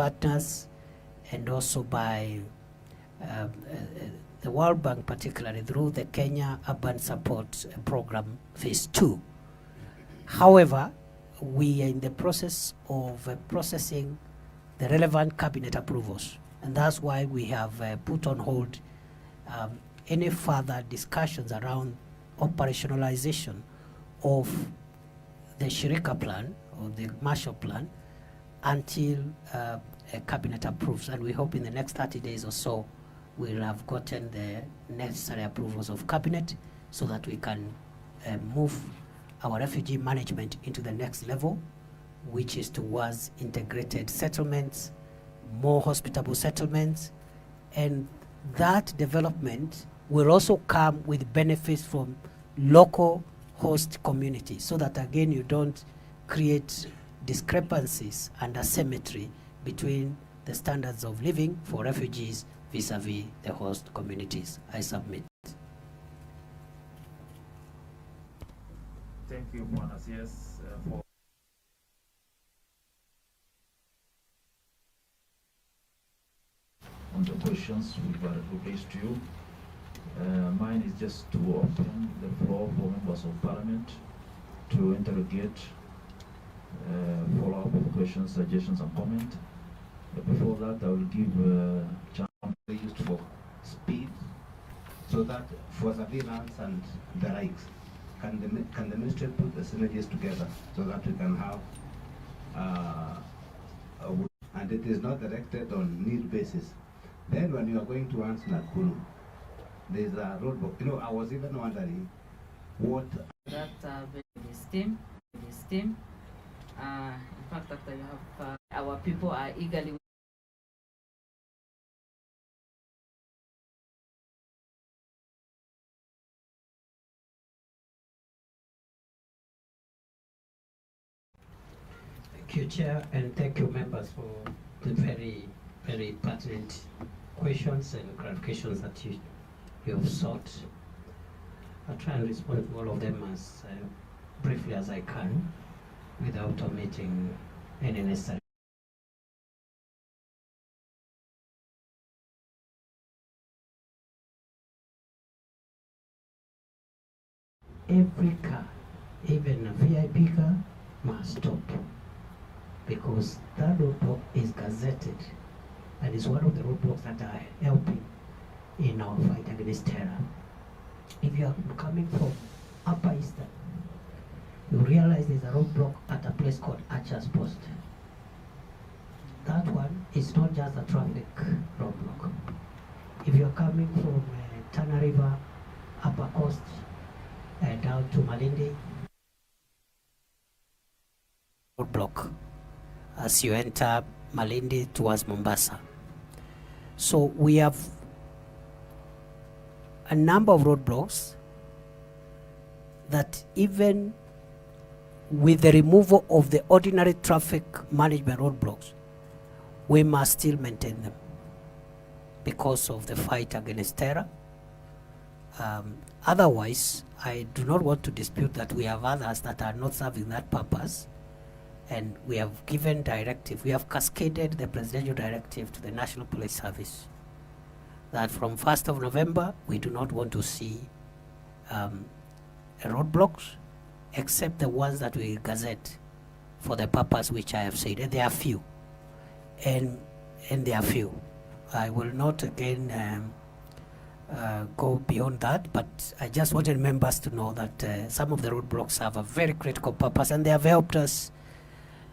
partners and also by the World Bank, particularly through the Kenya Urban Support Program Phase 2. However, we are in the process of processing the relevant cabinet approvals, and that's why we have put on hold any further discussions around operationalization of the Shirika plan or the Marshall plan until a cabinet approves. And we hope in the next 30 days or so we'll have gotten the necessary approvals of cabinet so that we can move our refugee management into the next level, which is towards integrated settlements, more hospitable settlements, and that development will also come with benefits from local host communities, so that again you don't create discrepancies and asymmetry between the standards of living for refugees vis-a-vis the host communities. I submit. Thank you, Bwana CS, for on the questions we've raised to you. Mine is just to open the floor for members of parliament to interrogate, follow-up with questions, suggestions, and comment. Before that, I will give chance used for speed, so that for surveillance and the likes, can the ministry put the synergies together so that we can have and it is not directed on need basis. Then when you are going to answer Nakuru, there is a roadblock. You know, I was even wondering what that this team. In fact, after you have our people are eagerly. Thank you, Chair, and thank you, members, for the very, very pertinent questions and clarifications that you have sought. I'll try and respond to all of them as briefly as I can without omitting any necessary. Every car, even a VIP car, must stop, because that roadblock is gazetted and is one of the roadblocks that are helping in our fight against terror. If you are coming from Upper Eastern, you realize there's a roadblock at a place called Archer's Post. That one is not just a traffic roadblock. If you are coming from Tana River, Upper Coast, down to Malindi, roadblock as you enter Malindi towards Mombasa. So we have a number of roadblocks that even with the removal of the ordinary traffic management roadblocks, we must still maintain them because of the fight against terror. Otherwise, I do not want to dispute that we have others that are not serving that purpose, and we have given directive, we have cascaded the presidential directive to the National Police Service that from 1st of November, we do not want to see roadblocks except the ones that we gazette for the purpose which I have said, and there are few, and there are few. I will not again go beyond that, but I just wanted members to know that some of the roadblocks have a very critical purpose, and they have helped us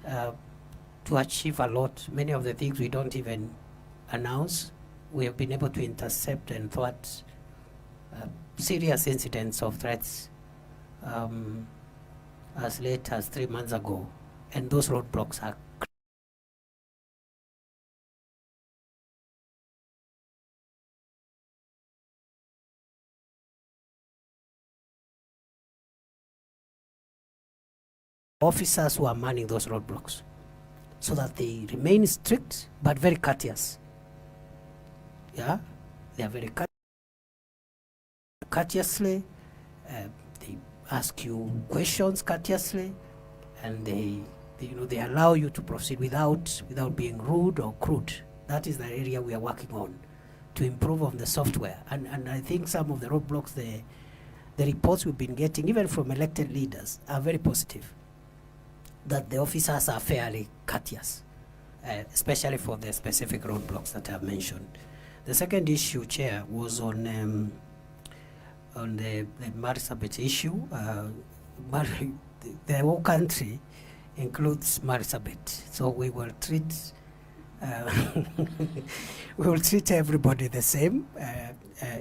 to achieve a lot. Many of the things we don't even announce, we have been able to intercept and thwart serious incidents of threats as late as 3 months ago, and those roadblocks are officers who are manning those roadblocks, so that they remain strict but very courteous. Yeah, they are very courteously. They ask you questions courteously, and they they allow you to proceed without being rude or crude. That is the area we are working on to improve on the software. And I think some of the roadblocks, the reports we've been getting, even from elected leaders, are very positive, that the officers are fairly courteous, especially for the specific roadblocks that I've mentioned. The second issue, Chair, was on the Marsabit issue. The whole country includes Marsabit, so we will treat everybody the same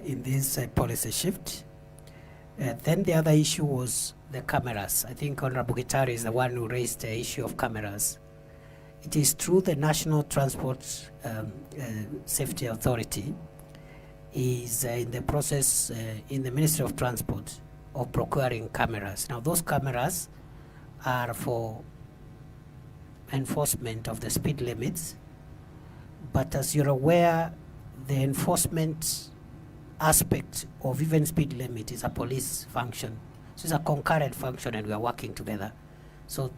in this policy shift. Then the other issue was the cameras. I think Honorable Gitari is the one who raised the issue of cameras. It is true the National Transport Safety Authority is in the process in the Ministry of Transport of procuring cameras. Now those cameras are for enforcement of the speed limits, but as you're aware, the enforcement aspect of even speed limit is a police function. So it's a concurrent function and we are working together. So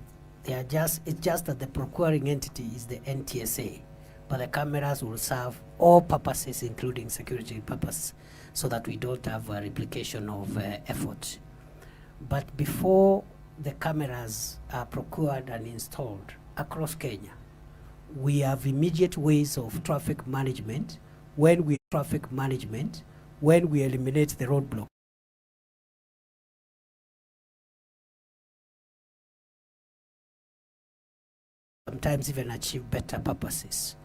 it's just that the procuring entity is the NTSA, but the cameras will serve all purposes, including security purposes, so that we don't have a replication of effort. But before the cameras are procured and installed across Kenya, we have immediate ways of traffic management when we eliminate the roadblock. Sometimes even achieve better purposes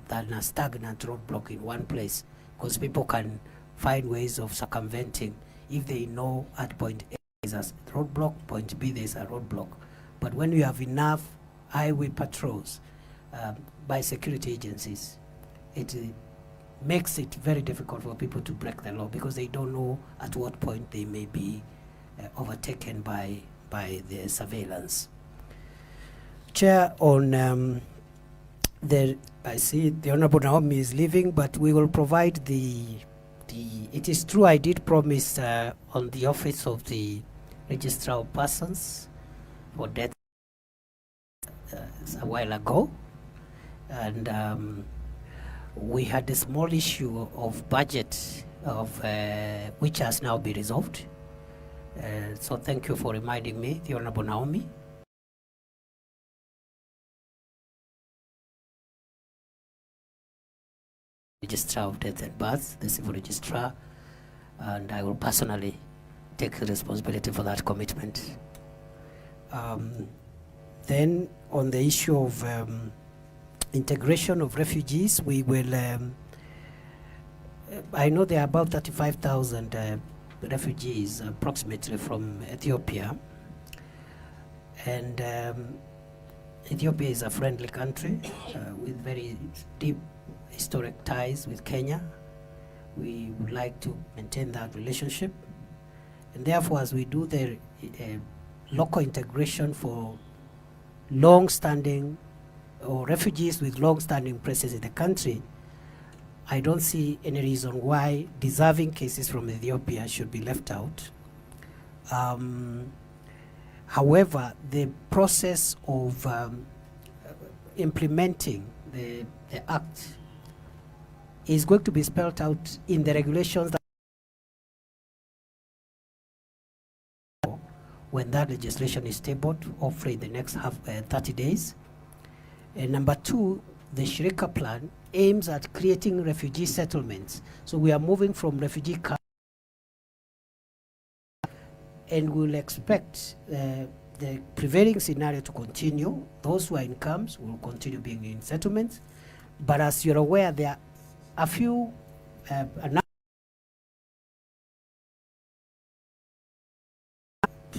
than a stagnant roadblock in one place, because people can find ways of circumventing if they know at point A is a roadblock, point B there is a roadblock. But when you have enough highway patrols by security agencies, it makes it very difficult for people to break the law, because they don't know at what point they may be overtaken by the surveillance. Chair, on I see the Honorable Naomi is leaving, but we will provide it is true I did promise on the office of the Registrar of Persons for death a while ago, and we had a small issue of budget which has now been resolved. So thank you for reminding me, the Honorable Naomi. Registrar of Death and Birth, the Civil Registrar, and I will personally take the responsibility for that commitment. Then on the issue of integration of refugees, we will, I know there are about 35,000 refugees approximately from Ethiopia, and Ethiopia is a friendly country with very deep historic ties with Kenya. We would like to maintain that relationship, and therefore as we do the local integration for long-standing or refugees with long-standing presence in the country, I don't see any reason why deserving cases from Ethiopia should be left out. However, the process of implementing the act is going to be spelled out in the regulations that when that legislation is tabled, hopefully in the next 30 days. And number two, the Shirika plan aims at creating refugee settlements. So we are moving from refugee camps, and we'll expect the prevailing scenario to continue. Those who are in camps will continue being in settlements. But as you're aware, there are a few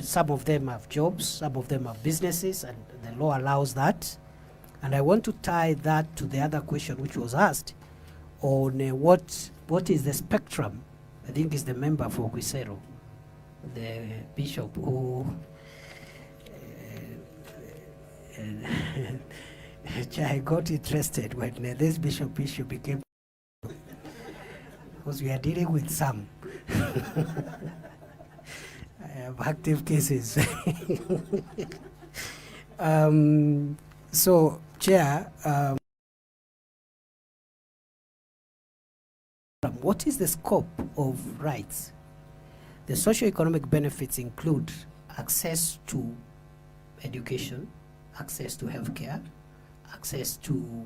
some of them have jobs, some of them have businesses, and the law allows that. And I want to tie that to the other question which was asked on what is the spectrum. I think it's the member for Quisero, the bishop who I got interested when this bishop issue became, because we are dealing with some active cases. So, Chair, what is the scope of rights? The socio-economic benefits include access to education, access to healthcare, access to